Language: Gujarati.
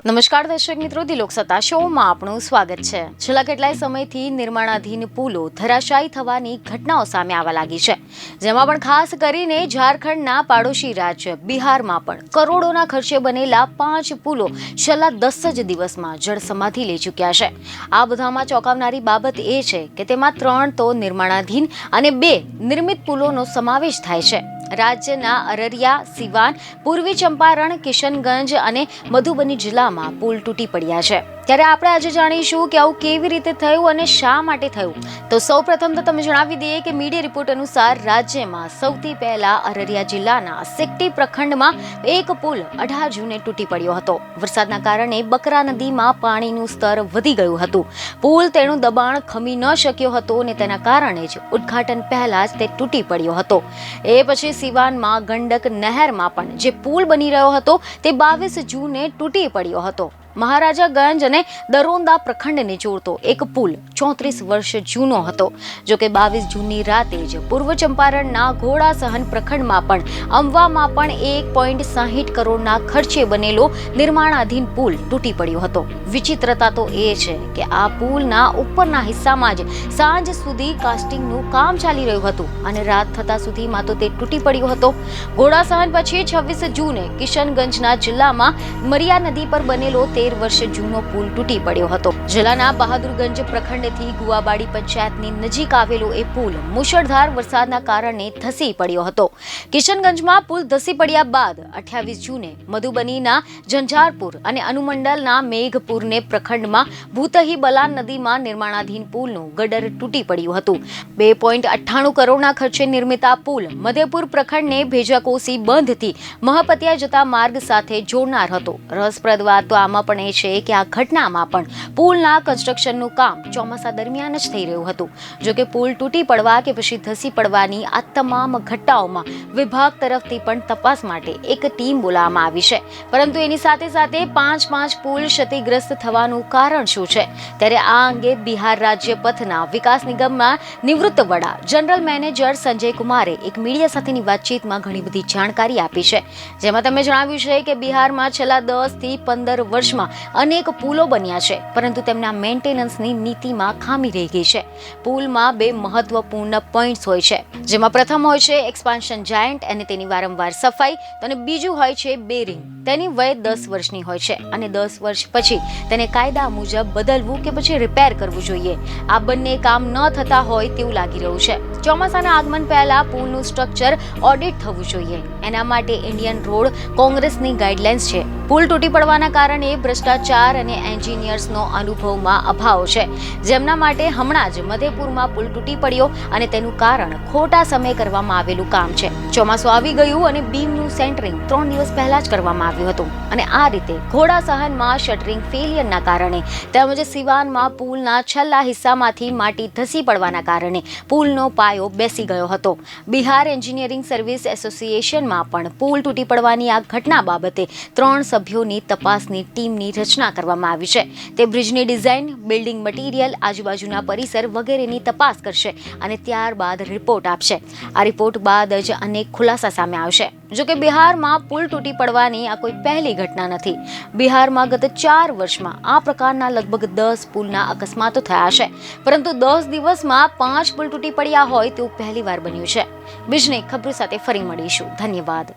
નમસ્કાર દર્શક મિત્રો, ધી લોકસત્તા શોમાં આપનું સ્વાગત છે. છેલ્લા કેટલાય સમયથી નિર્માણાધીન પુલો ધરાશાયી થવાની ઘટનાઓ સામે આવવા લાગી છે, જેમાં પણ ખાસ કરીને ઝારખંડના પાડોશી રાજ્ય બિહારમાં પણ કરોડોના ખર્ચે બનેલા 5 પુલો છેલ્લા 10 જ દિવસમાં જળસમાધિ લઈ ચૂક્યા છે. આ બધામાં ચોંકાવનારી બાબત એ છે કે તેમાં 3 તો નિર્માણાધીન અને 2 નિર્મિત પુલોનો સમાવેશ થાય છે. રાજ્યના અરરિયા, સિવાન, પૂર્વી ચંપારણ, કિશનગંજ અને મધુબની જિલ્લામાં પુલ તૂટી પડ્યા છે. ત્યારે આપણે આજે જાણીશું કે આવું કેવી રીતે થયું અને શા માટે થયું. તો સૌપ્રથમ તો તમે જણાવી દઈએ કે મીડિયા રિપોર્ટ અનુસાર રાજ્યમાં સૌથી પહેલા અરરિયા જિલ્લાના સિકટી પ્રખંડમાં એક પુલ 18 જૂને તૂટી પડ્યો હતો. વરસાદના કારણે બકરા નદીમાં પાણીનું સ્તર વધી ગયું હતું. પુલ તેનું દબાણ ખમી ન શક્યો હતો અને તેના કારણે જ ઉદ્ઘાટન પહેલા જ તે તૂટી પડ્યો હતો. એ પછી સિવાનમાં ગંડક નહેરમાં પણ જે પુલ બની રહ્યો હતો તે 22 જૂને તૂટી પડ્યો હતો. મહારાજાગંજ અને દરોંદા પ્રખંડને જોડતો એક પુલ 34 વર્ષ જૂનો હતો. જોકે 22 જૂનની રાતે જ પૂર્વ ચંપારણના ઘોડા સહન પ્રખંડમાં પણ અંબામાં પણ 1.60 કરોડના ખર્ચે બનેલો નિર્માણાધીન પુલ તૂટી પડ્યો હતો. વિચિત્રતા તો એ છે કે આ પુલના ઉપરના હિસ્સામાં જ સાંજ સુધી કાસ્ટિંગનું કામ ચાલી રહ્યું હતું અને રાત થતા સુધીમાં તો તે તૂટી પડ્યો હતો. ઘોડા સહન પછી 26 જૂને કિશનગંજના જિલ્લામાં મરિયા નદી પર બનેલો 13 વર્ષ જૂનો પુલ તૂટી પડ્યો હતો. જિલ્લાના બહાદુરગંજ પ્રખંડથી ગુવાબાડી પંચાયતની નજીક આવેલો એ પુલ મુશળધાર વરસાદના કારણે ધસી પડ્યો હતો. કિશનગંજમાં પુલ ધસી પડ્યા બાદ 28 જૂને મધુબનીના ઝંઝારપુર અને અનુમંડલના મેઘપુરને પ્રખંડમાં ભૂતહી બલાન નદીમાં નિર્માણાધીન પુલનું ગડર તૂટી પડ્યું હતું. 2.98 કરોડના ખર્ચે નિર્મિત આ પુલ મધેપુર પ્રખંડને ભેજાકોસી બંધથી મહપતિયા જતા માર્ગ સાથે જોડનાર હતો. રસપ્રદ વાત તો આમાં પણ એ છે કે આ ઘટનામાં પણ પુલના કન્સ્ટ્રક્શનનું કામ ચોમાસા દરમિયાન જ થઈ રહ્યું હતું. જોકે પુલ તૂટી પડવા કે પછી ધસી પડવાની આ તમામ ઘટનાઓમાં વિભાગ તરફથી પણ તપાસ માટે એક ટીમ બોલાવવામાં આવી છે. પરંતુ એની સાથે સાથે 5 પુલ ક્ષતિગ્રસ્ત થવાનું કારણ શું છે? ત્યારે આ અંગે બિહાર રાજ્ય પથના વિકાસ નિગમના નિવૃત્ત વડા જનરલ મેનેજર સંજય કુમારે એક મીડિયા સાથેની વાતચીતમાં ઘણી બધી જાણકારી આપી છે. જેમાં તમે જણાવ્યું છે કે બિહારમાં છેલ્લા 10 થી 15 વર્ષમાં અનેક પુલો બન્યા છે, પરંતુ તેમના મેન્ટેનન્સની નીતિમાં ખામી રહી ગઈ છે. પુલમાં 2 મહત્વપૂર્ણ પોઈન્ટ્સ હોય છે, જેમાં પ્રથમ હોય છે એક્સપાન્શન જાયન્ટ અને તેની વારંવાર સફાઈ, અને બીજું હોય છે બેરિંગ. તેની વય 10 વર્ષની હોય છે અને 10 વર્ષ પછી તેને કાયદા મુજબ બદલવું કે પછી રિપેર કરવું જોઈએ. આ બંને કામ ન થતા હોય તેવું લાગી રહ્યું છે. ચોમાસાના આગમન પહેલા પુલનું સ્ટ્રક્ચર ઓડિટ થવું જોઈએ. એના માટે ઇન્ડિયન રોડ કોંગ્રેસની ગાઈડલાઇન્સ છે. પુલ તૂટી પડવાના કારણે ભ્રષ્ટાચાર અને એન્જિનિયર્સનો અનુભવમાં અભાવ છે, જેમના માટે હમણાં જ મધેપુરમાં પુલ તૂટી પડ્યો અને તેનું કારણ ખોટા સમયે કરવામાં આવેલું કામ છે. ચોમાસું આવી ગયું અને બીમનું સેન્ટરિંગ 3 દિવસ પહેલા જ કરવામાં આવ્યું હતું અને આ રીતે ઘોડા સહનમાં શટરિંગ ફેલિયરના કારણે તેમજ સિવાનમાં પુલના છેલ્લા હિસ્સામાંથી માટી ધસી પડવાના કારણે પુલનો પાયો બેસી ગયો હતો. બિહાર એન્જિનિયરિંગ સર્વિસ એસોસિએશનમાં પણ પુલ તૂટી પડવાની આ ઘટના બાબતે 3 સભ્યોની તપાસની ટીમની રચના કરવામાં આવી છે. તે બ્રિજની ડિઝાઇન, બિલ્ડિંગ મટીરિયલ, આજુબાજુના પરિસર વગેરેની તપાસ કરશે અને ત્યારબાદ રિપોર્ટ આપશે. આ રિપોર્ટ બાદ જ અનેક ખુલાસા સામે આવશે. જોકે બિહારમાં પુલ તૂટી પડવાની આ કોઈ પહેલી ઘટના નથી. બિહારમાં ગત 4 વર્ષમાં આ પ્રકારના લગભગ 10 પુલના અકસ્માતો થયા છે, પરંતુ 10 દિવસમાં 5 પુલ તૂટી પડ્યા હોય તેવું પહેલીવાર બન્યું છે. બીજની ખબર સાથે ફરી મળીશું. ધન્યવાદ.